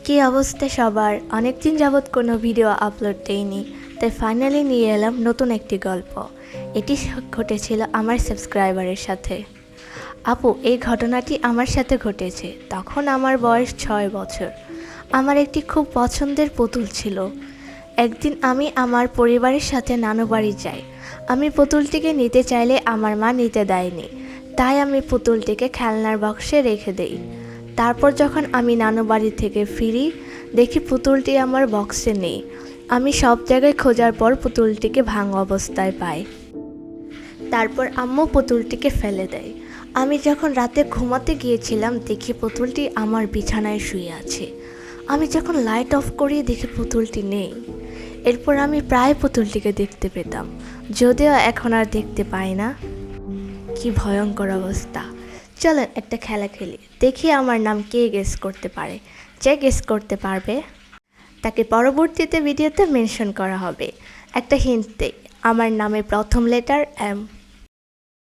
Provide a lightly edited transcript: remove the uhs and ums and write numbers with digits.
কি অবস্থা সবার? অনেকদিন যাবৎ কোনো ভিডিও আপলোড দেইনি, তাই ফাইনালি নিয়ে এলাম নতুন একটি গল্প। এটি ঘটেছিল আমার সাবস্ক্রাইবারের সাথে। আপু, এই ঘটনাটি আমার সাথে ঘটেছে। তখন আমার বয়স 6 বছর। আমার একটি খুব পছন্দের পুতুল ছিল। একদিন আমি আমার পরিবারের সাথে নানু বাড়ি যাই। আমি পুতুলটিকে নিতে চাইলে আমার মা নিতে দেয়নি, তাই আমি পুতুলটিকে খেলনার বক্সে রেখে দেই। তারপর যখন আমি নানু বাড়ি থেকে ফিরি, দেখি পুতুলটি আমার বক্সে নেই। আমি সব জায়গায় খোঁজার পর পুতুলটিকে ভাঙা অবস্থায় পাই। তারপর আম্মু পুতুলটিকে ফেলে দেয়। আমি যখন রাতে ঘুমাতে গিয়েছিলাম, দেখি পুতুলটি আমার বিছানায় শুয়ে আছে। আমি যখন লাইট অফ করি, দেখি পুতুলটি নেই। এরপর আমি প্রায় পুতুলটিকে দেখতে পেতাম, যদিও এখন আর দেখতে পাই না। কি ভয়ঙ্কর অবস্থা! চলেন একটা খেলা খেলি, দেখি আমার নাম কে গেস করতে পারে। যে গেস করতে পারবে তাকে পরবর্তীতে ভিডিওতে মেনশন করা হবে। একটা হিন্ট দেই, আমার নামের প্রথম লেটার এম।